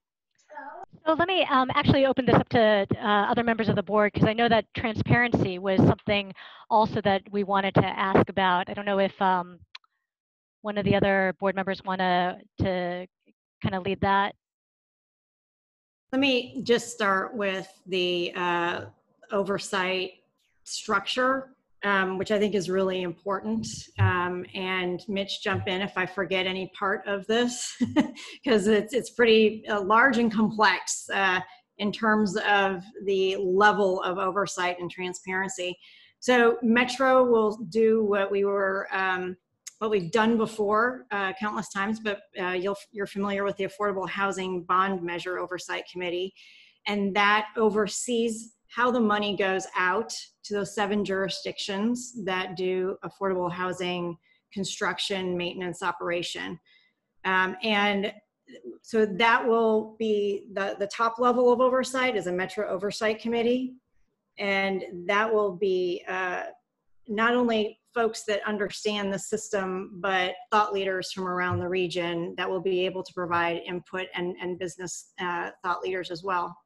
So let me actually open this up to other members of the board, because I know that transparency was something also that we wanted to ask about. I don't know if one of the other board members want to kind of lead that. Let me just start with the oversight structure, which I think is really important. And Mitch, jump in if I forget any part of this, because it's pretty large and complex in terms of the level of oversight and transparency. So Metro will do what we've done before countless times, but you're familiar with the Affordable Housing Bond Measure Oversight Committee, and that oversees how the money goes out to those 7 jurisdictions that do affordable housing construction, maintenance, operation. And so that will be the top level of oversight is a Metro Oversight Committee. And that will be not only folks that understand the system, but thought leaders from around the region that will be able to provide input and business thought leaders as well.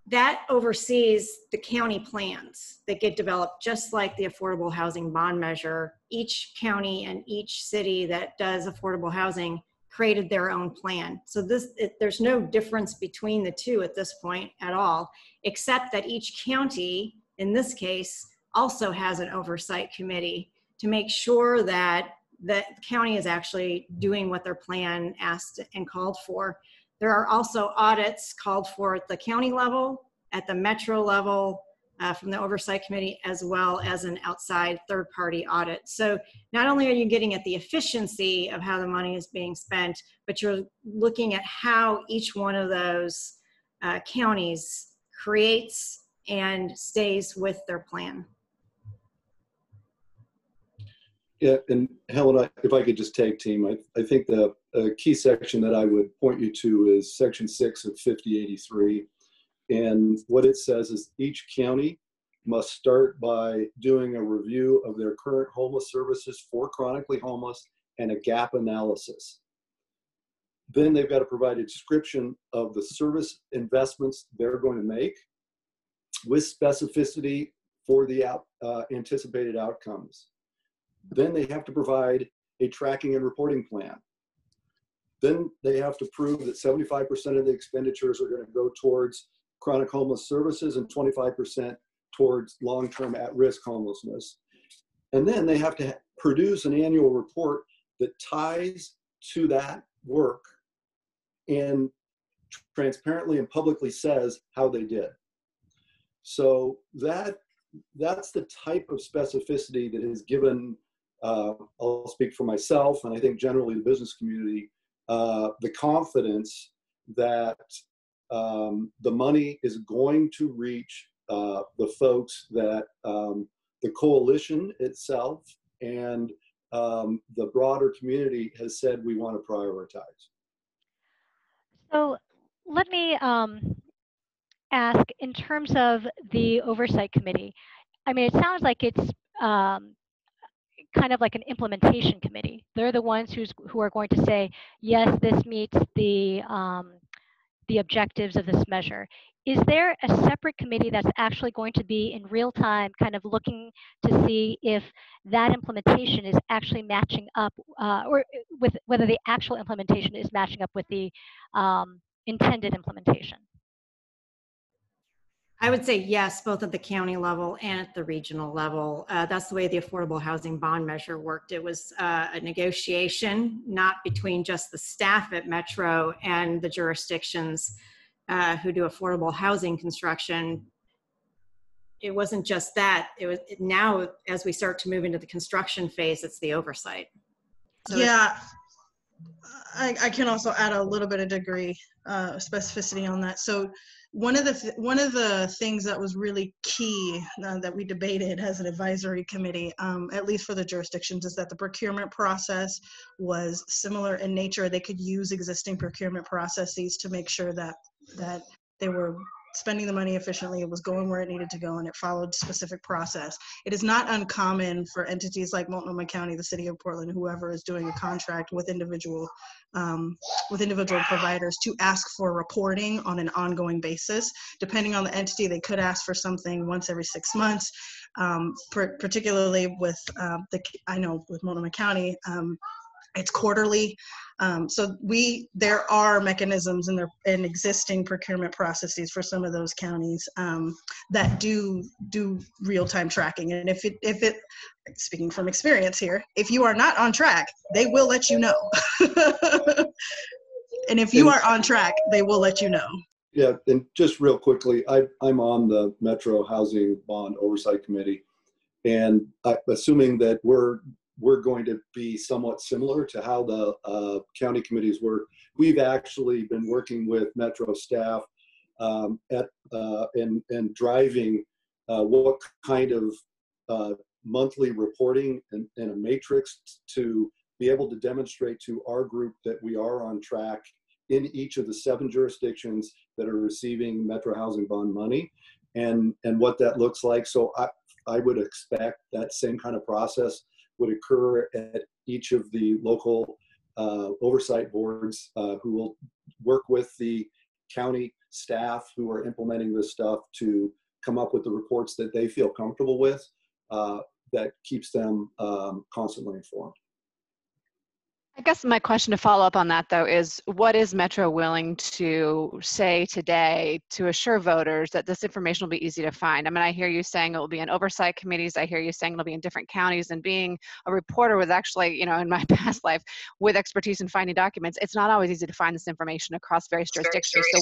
That oversees the county plans that get developed, just like the Affordable Housing Bond Measure. Each county and each city that does affordable housing created their own plan. So there's no difference between the two at this point at all, except that each county, in this case, also has an oversight committee to make sure that the county is actually doing what their plan asked and called for. There are also audits called for at the county level, at the Metro level, from the Oversight Committee, as well as an outside third-party audit. So not only are you getting at the efficiency of how the money is being spent, but you're looking at how each one of those counties creates and stays with their plan. Yeah, and Helen, if I could just tag team, I think the key section that I would point you to is Section 6 of 5083. And what it says is each county must start by doing a review of their current homeless services for chronically homeless and a gap analysis. Then they've got to provide a description of the service investments they're going to make with specificity for the anticipated outcomes. Then they have to provide a tracking and reporting plan. Then they have to prove that 75% of the expenditures are going to go towards chronic homeless services and 25% towards long-term at-risk homelessness. And then they have to produce an annual report that ties to that work and transparently and publicly says how they did. So that's the type of specificity that is given, I'll speak for myself, and I think generally the business community, the confidence that the money is going to reach the folks that the coalition itself and the broader community has said we want to prioritize. So let me ask, in terms of the Oversight Committee, I mean, it sounds like it's kind of like an implementation committee. They're the ones who are going to say, yes, this meets the objectives of this measure. Is there a separate committee that's actually going to be in real time kind of looking to see if that implementation is actually matching up, or with whether the actual implementation is matching up with the intended implementation? I would say yes, both at the county level and at the regional level. That's the way the affordable housing bond measure worked. It was a negotiation, not between just the staff at Metro and the jurisdictions who do affordable housing construction. It wasn't just that. It was now, as we start to move into the construction phase, it's the oversight. So yeah, I can also add a little bit of degree specificity on that. So one of the things that was really key that we debated as an advisory committee, at least for the jurisdictions, is that the procurement process was similar in nature. They could use existing procurement processes to make sure that they were spending the money efficiently, it was going where it needed to go, and it followed specific process. It is not uncommon for entities like Multnomah County, the City of Portland, whoever is doing a contract with individual providers, to ask for reporting on an ongoing basis. Depending on the entity, they could ask for something once every 6 months. Particularly with I know with Multnomah County, it's quarterly. So there are mechanisms in existing procurement processes for some of those counties that do real-time tracking. And if it, speaking from experience here, if you are not on track, they will let you know. And if you are on track, they will let you know. Yeah, and just real quickly, I'm on the Metro Housing Bond Oversight Committee, and assuming that we're going to be somewhat similar to how the county committees work. We've actually been working with Metro staff and driving what kind of monthly reporting and a matrix to be able to demonstrate to our group that we are on track in each of the 7 jurisdictions that are receiving Metro Housing Bond money and what that looks like. So I would expect that same kind of process would occur at each of the local oversight boards who will work with the county staff who are implementing this stuff to come up with the reports that they feel comfortable with that keeps them constantly informed. I guess my question to follow up on that, though, is what is Metro willing to say today to assure voters that this information will be easy to find? I mean, I hear you saying it will be in oversight committees. I hear you saying it'll be in different counties. And being a reporter with actually, you know, in my past life with expertise in finding documents, it's not always easy to find this information across various jurisdictions. So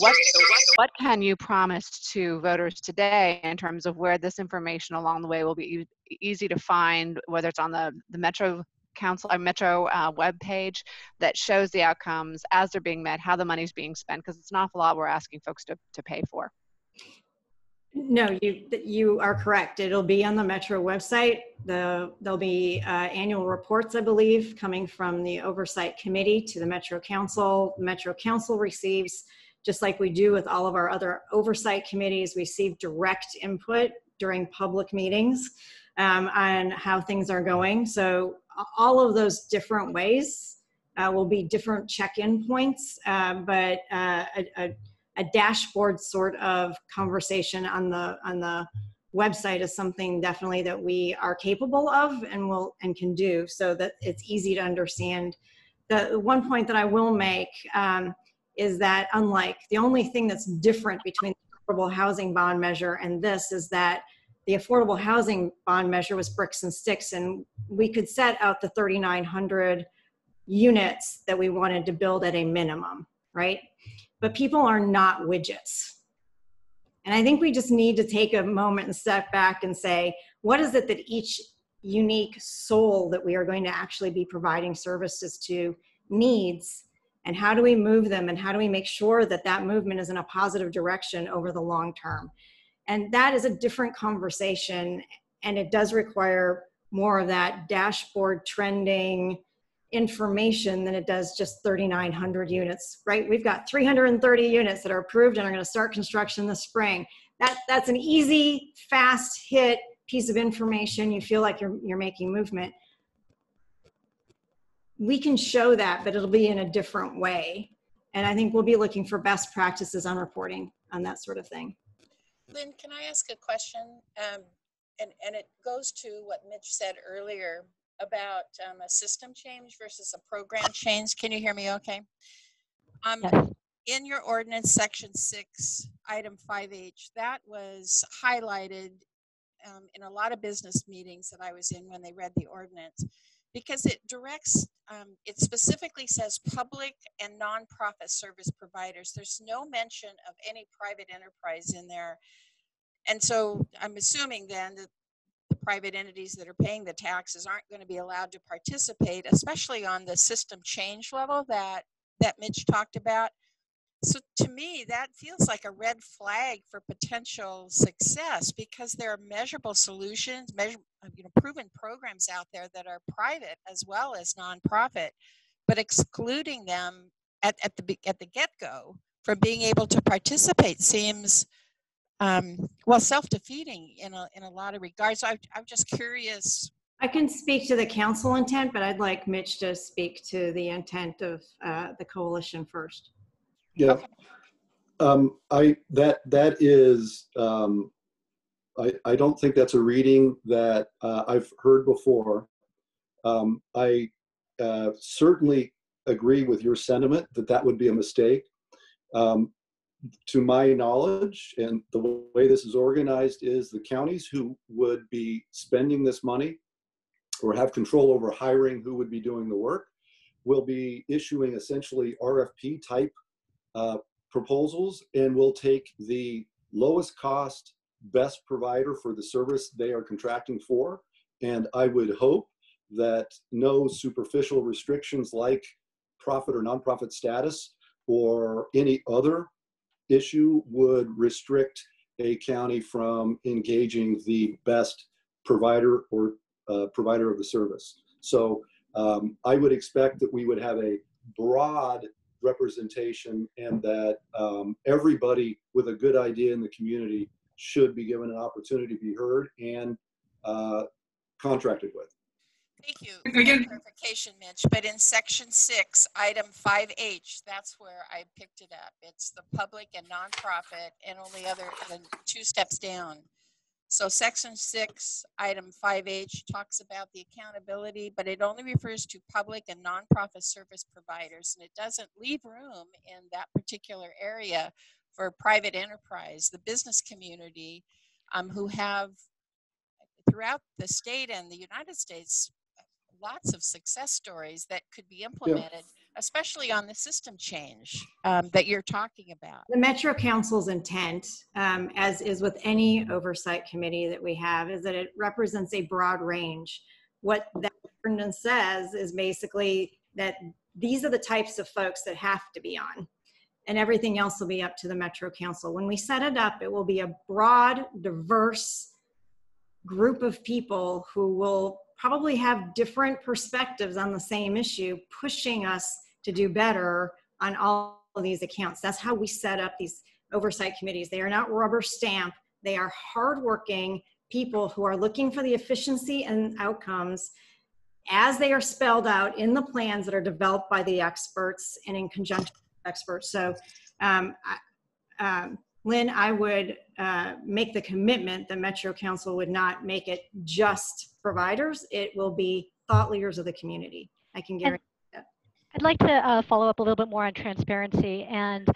what can you promise to voters today in terms of where this information along the way will be easy to find, whether it's on the Metro webpage that shows the outcomes as they're being met, how the money's being spent, because it's an awful lot we're asking folks to pay for. No, you are correct. It'll be on the Metro website. There'll be annual reports, I believe, coming from the Oversight Committee to the Metro Council. Metro Council receives, just like we do with all of our other oversight committees, receive direct input during public meetings on how things are going. So all of those different ways will be different check-in points, but a dashboard sort of conversation on the website is something definitely that we are capable of and can do, so that it's easy to understand. The one point that I will make is that unlike the only thing that's different between the affordable housing bond measure and this is that the affordable housing bond measure was bricks and sticks, and we could set out the 3,900 units that we wanted to build at a minimum, right? But people are not widgets. And I think we just need to take a moment and step back and say, what is it that each unique soul that we are going to actually be providing services to needs, and how do we move them, and how do we make sure that that movement is in a positive direction over the long term? And that is a different conversation, and it does require more of that dashboard trending information than it does just 3,900 units, right? We've got 330 units that are approved and are going to start construction this spring. That's an easy, fast hit piece of information. You feel like you're making movement. We can show that, but it'll be in a different way. And I think we'll be looking for best practices on reporting on that sort of thing. Lynn, can I ask a question? And it goes to what Mitch said earlier about a system change versus a program change. Can you hear me okay? Yes. In your ordinance section 6, item 5H, that was highlighted in a lot of business meetings that I was in when they read the ordinance, because it directs, it specifically says public and nonprofit service providers. There's no mention of any private enterprise in there. And so I'm assuming then that the private entities that are paying the taxes aren't going to be allowed to participate, especially on the system change level that Mitch talked about. So to me, that feels like a red flag for potential success, because there are measurable solutions, proven programs out there that are private as well as nonprofit, but excluding them at the get-go from being able to participate seems self-defeating in a lot of regards. So I'm just curious. I can speak to the council intent, but I'd like Mitch to speak to the intent of the coalition first. Yeah, I don't think that's a reading that I've heard before. I certainly agree with your sentiment that would be a mistake. To my knowledge, and the way this is organized, is the counties who would be spending this money or have control over hiring who would be doing the work will be issuing essentially RFP type proposals, and will take the lowest cost, best provider for the service they are contracting for. And I would hope that no superficial restrictions like profit or nonprofit status or any other issue would restrict a county from engaging the best provider or provider of the service. So I would expect that we would have a broad representation, and that everybody with a good idea in the community should be given an opportunity to be heard and contracted with. Thank you for the clarification, Mitch. But in section 6, item 5H, that's where I picked it up. It's the public and nonprofit, and only than 2 steps down. So section 6, item 5H talks about the accountability, but it only refers to public and nonprofit service providers, and it doesn't leave room in that particular area for private enterprise, the business community, who have throughout the state and the United States lots of success stories that could be implemented, especially on the system change that you're talking about. The Metro Council's intent, as is with any oversight committee that we have, is that it represents a broad range. What that ordinance says is basically that these are the types of folks that have to be on. and everything else will be up to the Metro Council. When we set it up, it will be a broad, diverse group of people who will probably have different perspectives on the same issue, pushing us to do better on all of these accounts. That's how we set up these oversight committees. They are not rubber stamp. They are hardworking people who are looking for the efficiency and outcomes as they are spelled out in the plans that are developed by the experts and in conjunction with experts. So Lynn, I would make the commitment that Metro Council would not make it just providers. It will be thought leaders of the community. I can guarantee that. I'd like to follow up a little bit more on transparency. And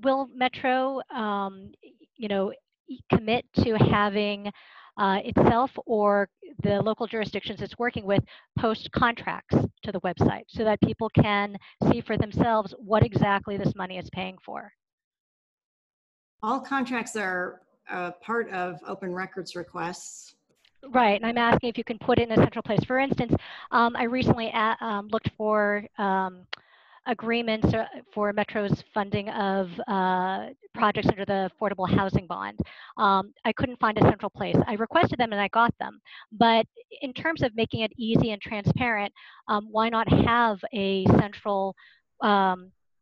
will Metro, commit to having itself or the local jurisdictions it's working with post contracts to the website so that people can see for themselves what exactly this money is paying for? All contracts are part of open records requests. Right, and I'm asking if you can put it in a central place. For instance, I recently looked for agreements for Metro's funding of projects under the Affordable Housing Bond. I couldn't find a central place. I requested them and I got them. But in terms of making it easy and transparent, why not have a central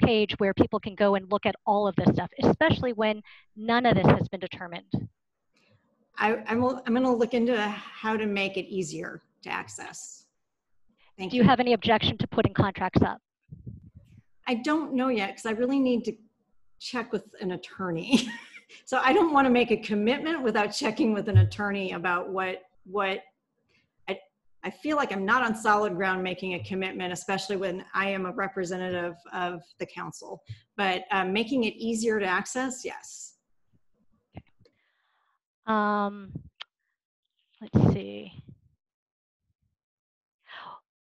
page where people can go and look at all of this stuff, especially when none of this has been determined? I'm going to look into how to make it easier to access. Thank you. Do you have any objection to putting contracts up? I don't know yet because I really need to check with an attorney. So I don't want to make a commitment without checking with an attorney about what I feel like I'm not on solid ground making a commitment, especially when I am a representative of the council. But making it easier to access, yes. Let's see.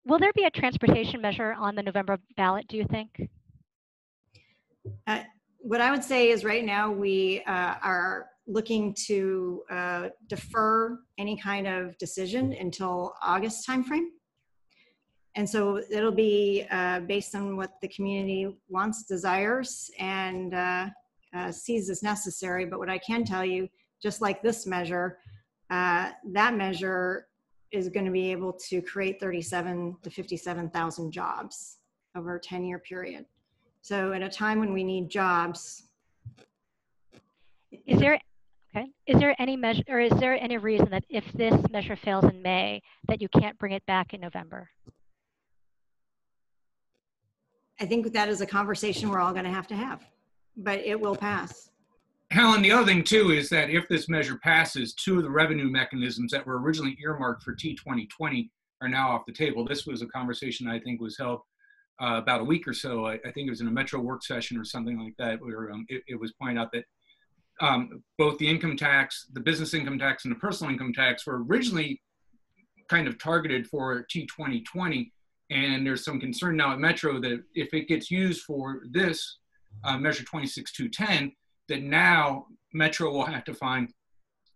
Will there be a transportation measure on the November ballot, do you think? What I would say is right now we are looking to defer any kind of decision until August timeframe. And so it'll be based on what the community wants, desires, and sees as necessary. But what I can tell you, just like this measure, that measure is going to be able to create 37 to 57,000 jobs over a 10-year period. So at a time when we need jobs. Is there any measure, or is there any reason that if this measure fails in May, that you can't bring it back in November? I think that is a conversation we're all going to have, but it will pass. Helen, the other thing too is that if this measure passes, two of the revenue mechanisms that were originally earmarked for T2020 are now off the table. This was a conversation I think was held about a week or so. I think it was in a Metro work session or something like that, where it was pointed out that both the income tax, the business income tax, and the personal income tax were originally kind of targeted for T2020. And there's some concern now at Metro that if it gets used for this measure 26210, that now Metro will have to find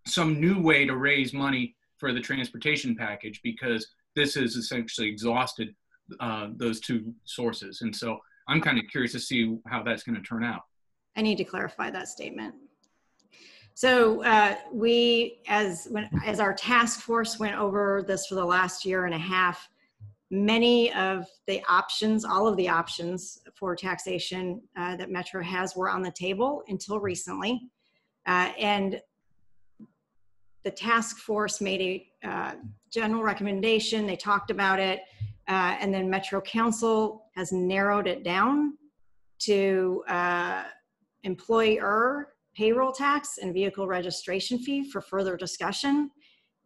some new way to raise money for the transportation package, because this has essentially exhausted those two sources. And so I'm kind of curious to see how that's going to turn out. I need to clarify that statement. So we, as our task force went over this for the last year and a half, many of the options, all of the options for taxation that Metro has were on the table until recently. And the task force made a general recommendation. They talked about it. And then Metro Council has narrowed it down to employer payroll tax and vehicle registration fee for further discussion.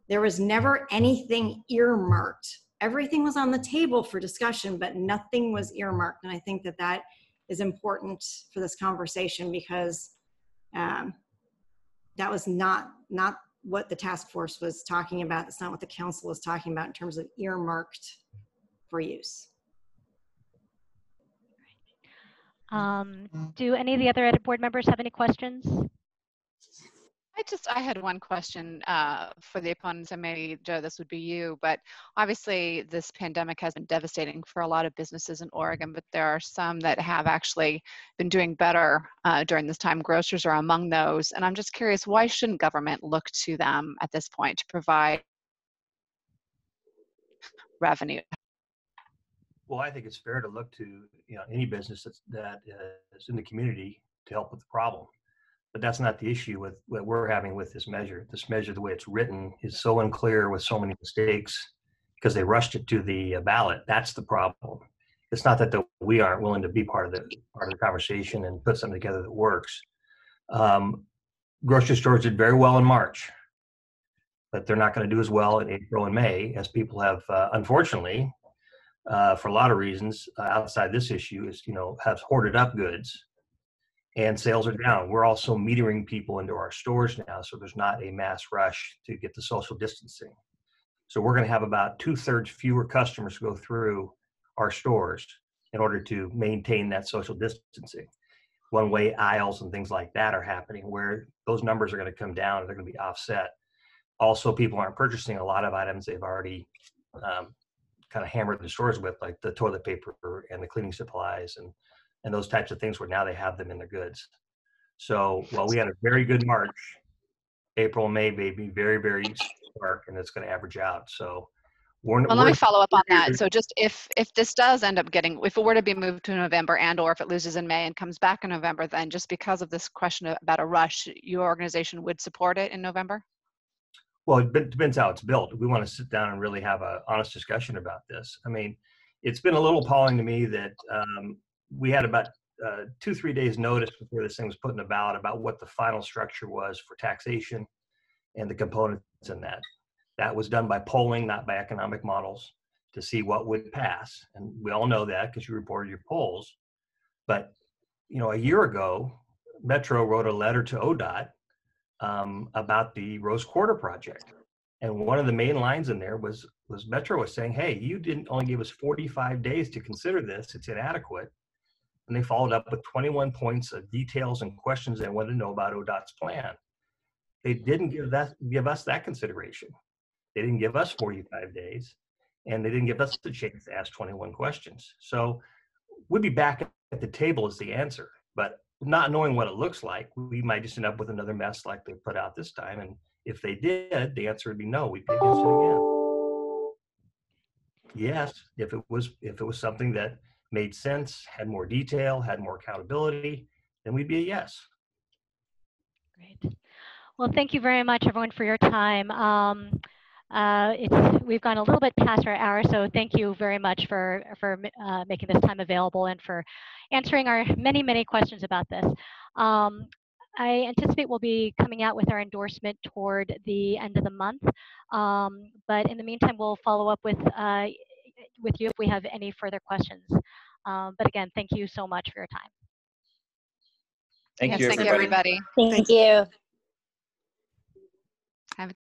There was never anything earmarked. Everything was on the table for discussion, but nothing was earmarked. And I think that that is important for this conversation, because that was not what the task force was talking about. It's not what the council was talking about in terms of earmarked for use. Do any of the other board members have any questions? I I had one question for the opponents, and maybe Joe, this would be you, but obviously this pandemic has been devastating for a lot of businesses in Oregon, but there are some that have actually been doing better during this time. Grocers are among those. And I'm just curious, why shouldn't government look to them at this point to provide revenue? Well, I think it's fair to look to any business that is in the community to help with the problem. But that's not the issue with what we're having with this measure. This measure, the way it's written, is so unclear with so many mistakes because they rushed it to the ballot. That's the problem. It's not that we aren't willing to be part of the conversation and put something together that works. Grocery stores did very well in March, but they're not going to do as well in April and May as people have, unfortunately, for a lot of reasons outside this issue, have hoarded up goods. And sales are down. We're also metering people into our stores now, so there's not a mass rush to get the social distancing. So we're going to have about 2/3 fewer customers go through our stores in order to maintain that social distancing. One-way aisles and things like that are happening where those numbers are going to come down and they're going to be offset. Also, people aren't purchasing a lot of items they've already kind of hammered the stores with, like the toilet paper and the cleaning supplies and those types of things where now they have them in their goods. So while we had a very good March, April and May may be very, very dark, and it's going to average out. So well, let me follow up on that. So just if this does end up if it were to be moved to November or if it loses in May and comes back in November, then just because of this question about a rush, your organization would support it in November? Well, it depends how it's built. We want to sit down and really have an honest discussion about this. I mean, it's been a little appalling to me that we had about 2-3 days notice before this thing was put in the ballot about what the final structure was for taxation and the components in that. That was done by polling, not by economic models, to see what would pass. And we all know that because you reported your polls. But, a year ago, Metro wrote a letter to ODOT about the Rose Quarter project. And one of the main lines in there was Metro was saying, hey, you didn't only give us 45 days to consider this, it's inadequate. And they followed up with 21 points of details and questions they wanted to know about ODOT's plan. They didn't give us that consideration. They didn't give us 45 days, and they didn't give us the chance to ask 21 questions. So we'd be back at the table is the answer. But not knowing what it looks like, we might just end up with another mess like they put out this time. And if they did, the answer would be no, we'd be against it again. Yes, if it was something that made sense, had more detail, had more accountability, then we'd be a yes. Great. Well, thank you very much, everyone, for your time. We've gone a little bit past our hour, so thank you very much for making this time available and for answering our many, many questions about this. I anticipate we'll be coming out with our endorsement toward the end of the month, but in the meantime, we'll follow up with you if we have any further questions. But again, thank you so much for your time. Thank you, everybody. Thank you.